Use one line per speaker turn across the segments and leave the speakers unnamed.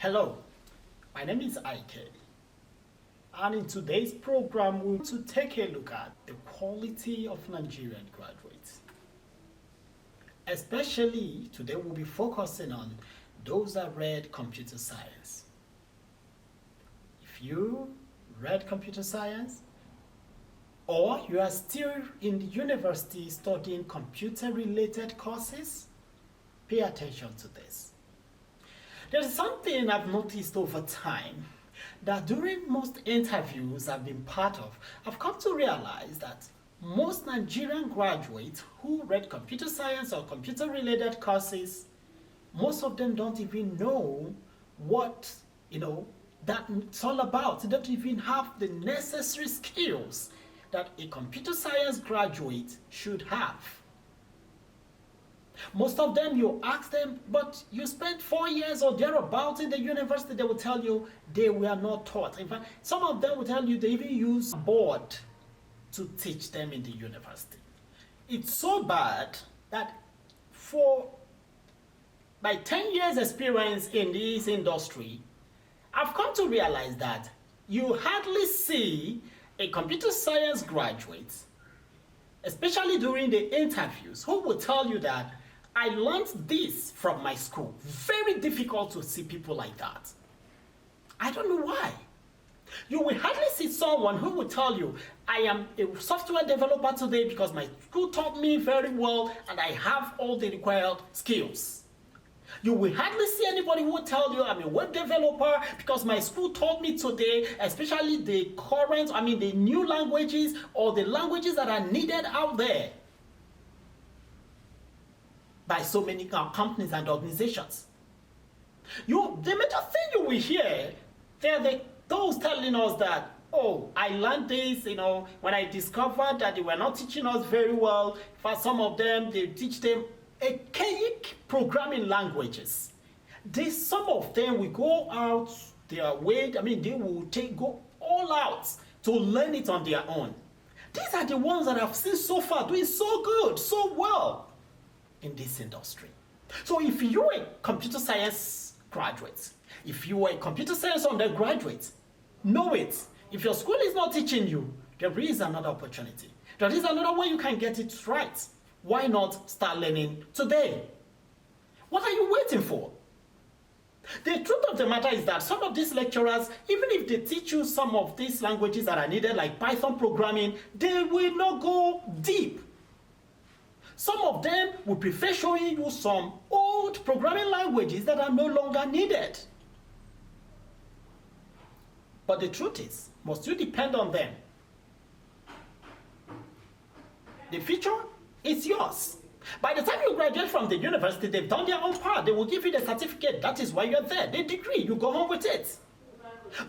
Hello, my name is Ike, and in today's program we're going to take a look at the quality of Nigerian graduates. Especially today we'll be focusing on those that read computer science. If you read computer science, or you are still in the university studying computer-related courses, pay attention to this. There's something I've noticed over time that during most interviews I've been part of, I've come to realize that most Nigerian graduates who read computer science or computer-related courses, most of them don't even know what, that it's all about. They don't even have the necessary skills that a computer science graduate should have. Most of them, you ask them, but you spent 4 years or thereabouts in the university, they will tell you they were not taught. In fact, some of them will tell you they even use a board to teach them in the university. It's so bad that for my 10 years experience in this industry, I've come to realize that you hardly see a computer science graduate, especially during the interviews, who will tell you that I learned this from my school. Very difficult to see people like that. I don't know why. You will hardly see someone who will tell you, I am a software developer today because my school taught me very well and I have all the required skills. You will hardly see anybody who will tell you, I'm a web developer because my school taught me today, especially the new languages or the languages that are needed out there by so many companies and organizations. The major thing you will hear, they're those telling us that, oh, I learned this, when I discovered that they were not teaching us very well. For some of them, they teach them archaic programming languages. Some of them will go out their way, they will go all out to learn it on their own. These are the ones that I've seen so far doing so good, so well in this industry. So if you're a computer science graduate, if you are a computer science undergraduate, know it. If your school is not teaching you, there is another opportunity. There is another way you can get it right. Why not start learning today? What are you waiting for? The truth of the matter is that some of these lecturers, even if they teach you some of these languages that are needed, like Python programming, they will not go deep. Some of them will prefer showing you some old programming languages that are no longer needed. But the truth is, must you depend on them? The future is yours. By the time you graduate from the university, they've done their own part. They will give you the certificate. That is why you're there. The degree, you go home with it.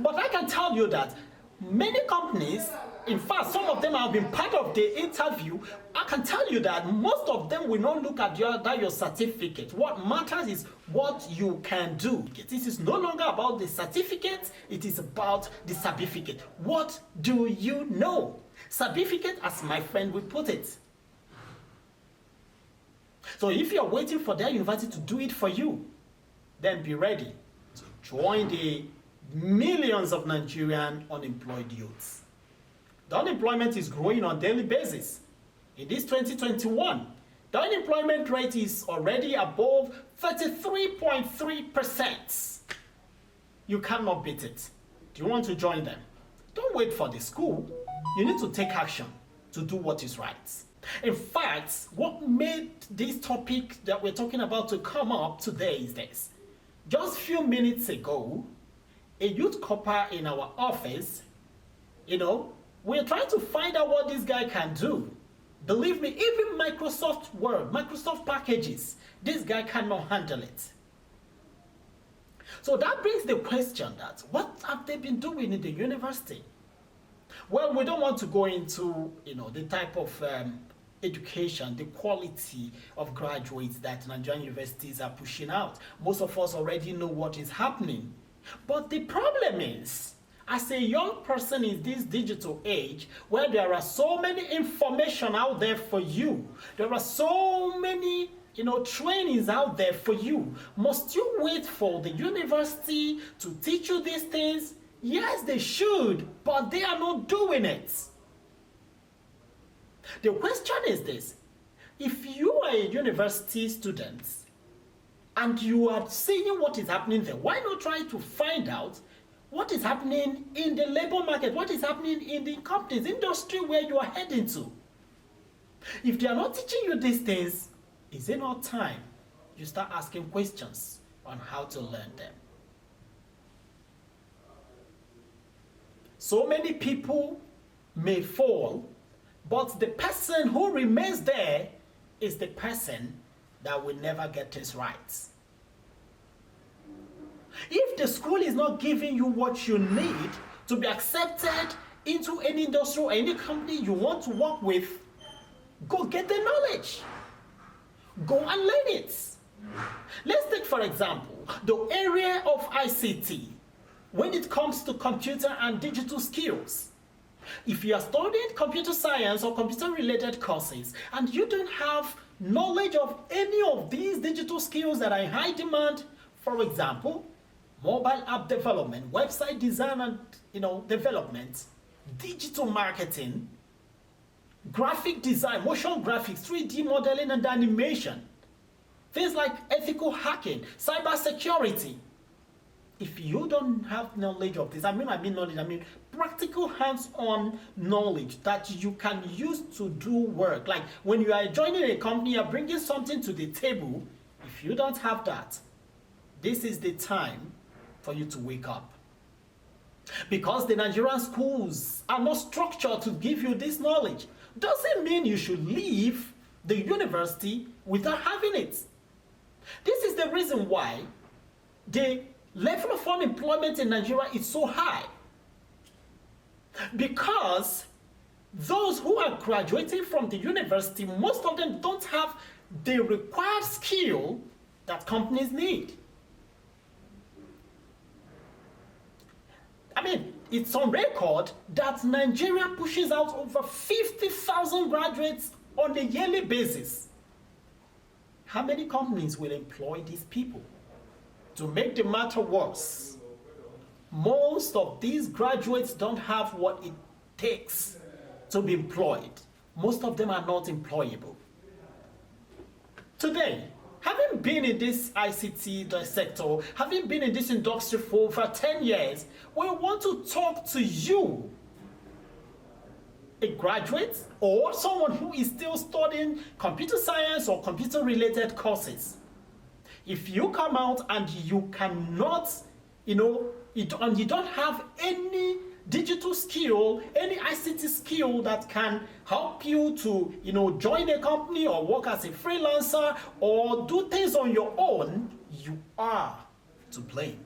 But I can tell you that many companies, in fact, some of them have been part of the interview. I can tell you that most of them will not look at your certificate. What matters is what you can do. This is no longer about the certificate. It is about the certificate. What do you know? Certificate, as my friend will put it. So if you're waiting for their university to do it for you, then be ready to join the millions of Nigerian unemployed youths. The unemployment is growing on a daily basis. In this 2021, the unemployment rate is already above 33.3%. You cannot beat it. Do you want to join them? Don't wait for the school. You need to take action to do what is right. In fact, what made this topic that we're talking about to come up today is this. Just a few minutes ago, a youth corper in our office, we're trying to find out what this guy can do. Believe me, even Microsoft Word, Microsoft packages, this guy cannot handle it. So that brings the question that, what have they been doing in the university? Well, we don't want to go into, the type of education, the quality of graduates that Nigerian universities are pushing out. Most of us already know what is happening. But the problem is, as a young person in this digital age, where there are so many information out there for you, there are so many trainings out there for you. Must you wait for the university to teach you these things? Yes, they should, but they are not doing it. The question is this: if you are a university student and you are seeing what is happening there, why not try to find out what is happening in the labor market, what is happening in the companies, industry where you are heading to? If they are not teaching you these things, is it not time you start asking questions on how to learn them? So many people may fall, but the person who remains there is the person that will never get things right. If the school is not giving you what you need to be accepted into any industry or any company you want to work with, go get the knowledge. Go and learn it. Let's take, for example, the area of ICT when it comes to computer and digital skills. If you are studying computer science or computer-related courses and you don't have knowledge of any of these digital skills that are in high demand, for example, mobile app development, website design and development, digital marketing, graphic design, motion graphics, 3D modeling and animation, things like ethical hacking, cyber security. If you don't have knowledge of this, I mean practical hands-on knowledge that you can use to do work. Like when you are joining a company, you're bringing something to the table. If you don't have that, this is the time for you to wake up. Because the Nigerian schools are not structured to give you this knowledge, doesn't mean you should leave the university without having it. This is the reason why the level of unemployment in Nigeria is so high. Because those who are graduating from the university, most of them don't have the required skill that companies need. I mean, it's on record that Nigeria pushes out over 50,000 graduates on a yearly basis. How many companies will employ these people? To make the matter worse, most of these graduates don't have what it takes to be employed. Most of them are not employable. Today, having been in this ICT sector, having been in this industry for over 10 years, we want to talk to you, a graduate or someone who is still studying computer science or computer-related courses. If you come out and you cannot, and you don't have any digital skill, any ICT skill that can help you to, join a company or work as a freelancer or do things on your own, you are to blame.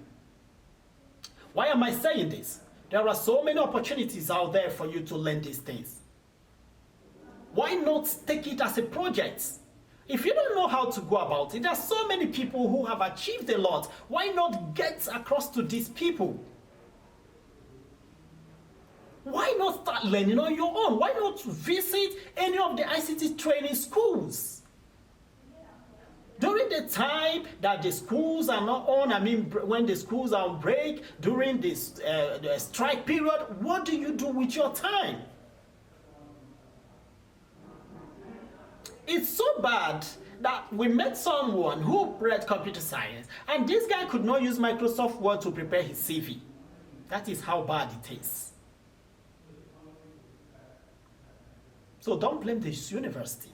Why am I saying this? There are so many opportunities out there for you to learn these things. Why not take it as a project? If you don't know how to go about it, there are so many people who have achieved a lot. Why not get across to these people? Why not start learning on your own? Why not visit any of the ICT training schools? During the time that the schools are not on, when the schools are on break, during this the strike period, what do you do with your time? It's so bad that we met someone who read computer science, and this guy could not use Microsoft Word to prepare his CV. That is how bad it is. So don't blame this university.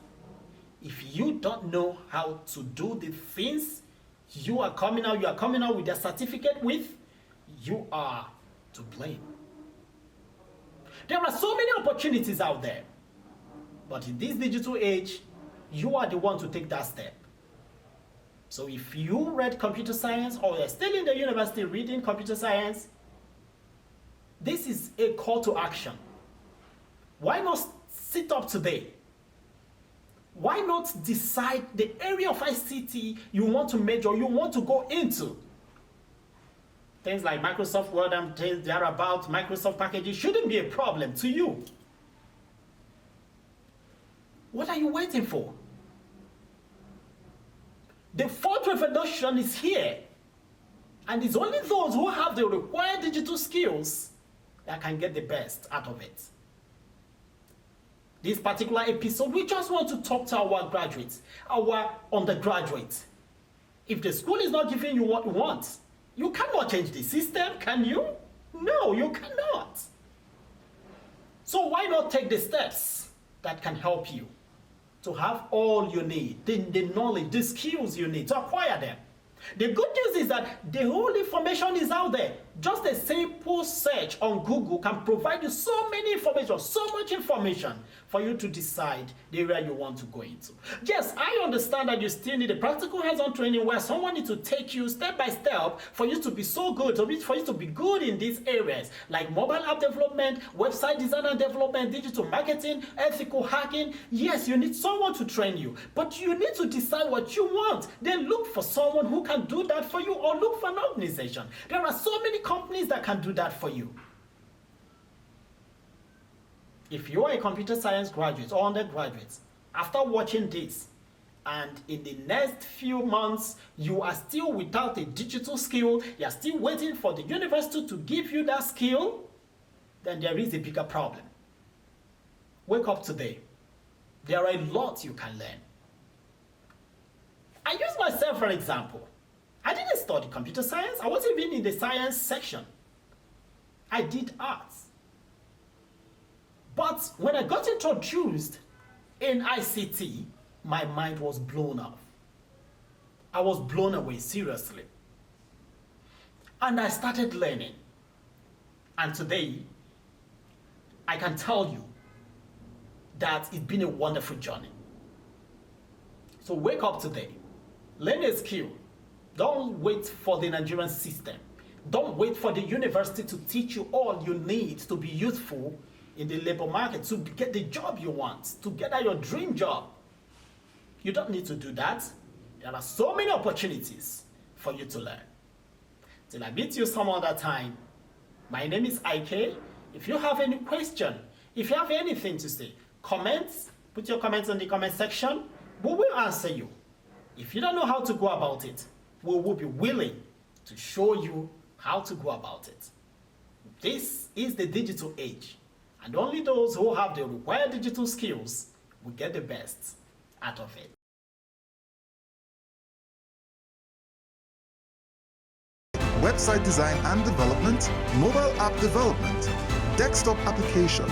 If you don't know how to do the things you are coming out with a certificate with, you are to blame. There are so many opportunities out there, but in this digital age, you are the one to take that step. So if you read computer science or you're still in the university reading computer science, this is a call to action. Why not sit up today? Why not decide the area of ICT you want to major, you want to go into? Things like Microsoft Word and things thereabout, Microsoft packages shouldn't be a problem to you. What are you waiting for? The fourth revolution is here. And it's only those who have the required digital skills that can get the best out of it. This particular episode, we just want to talk to our graduates, our undergraduates. If the school is not giving you what you want, you cannot change the system, can you? No, you cannot. So why not take the steps that can help you to have all you need, the knowledge, the skills you need to acquire them? The good news is that the whole information is out there. Just a simple search on Google can provide you so many information, so much information for you to decide the area you want to go into. Yes, I understand that you still need a practical hands-on training where someone needs to take you step by step for you to be so good, for you to be good in these areas like mobile app development, website design and development, digital marketing, ethical hacking. Yes, you need someone to train you, but you need to decide what you want. Then look for someone who can do that for you, or look for an organization. There are so many companies that can do that for you. If you are a computer science graduate or undergraduate, after watching this, and in the next few months, you are still without a digital skill, you are still waiting for the university to give you that skill, then there is a bigger problem. Wake up today. There are a lot you can learn. I use myself for example. I didn't study computer science. I wasn't even in the science section. I did arts. But when I got introduced in ICT, my mind was blown off. I was blown away, seriously. And I started learning. And today, I can tell you that it's been a wonderful journey. So wake up today. Learn a skill. Don't wait for the Nigerian system. Don't wait for the university to teach you all you need to be useful in the labor market, to get the job you want, to get your dream job. You don't need to do that. There are so many opportunities for you to learn. Till I meet you some other time, my name is IK. If you have any question, if you have anything to say, comments, put your comments in the comment section. We will answer you. If you don't know how to go about it, we will be willing to show you how to go about it. This is the digital age, and only those who have the required digital skills will get the best out of it.
Website design and development, mobile app development, desktop application,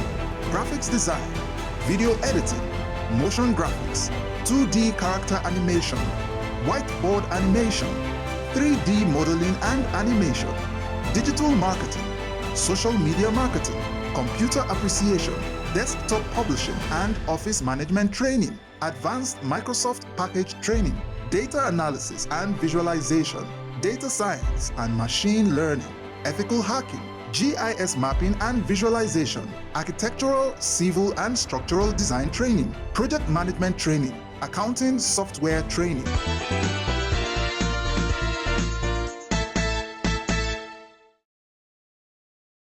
graphics design, video editing, motion graphics, 2D character animation, whiteboard animation, 3D modeling and animation, digital marketing, social media marketing, computer appreciation, desktop publishing and office management training, advanced Microsoft package training, data analysis and visualization, data science and machine learning, ethical hacking, GIS mapping and visualization, architectural, civil and structural design training, project management training, accounting software training.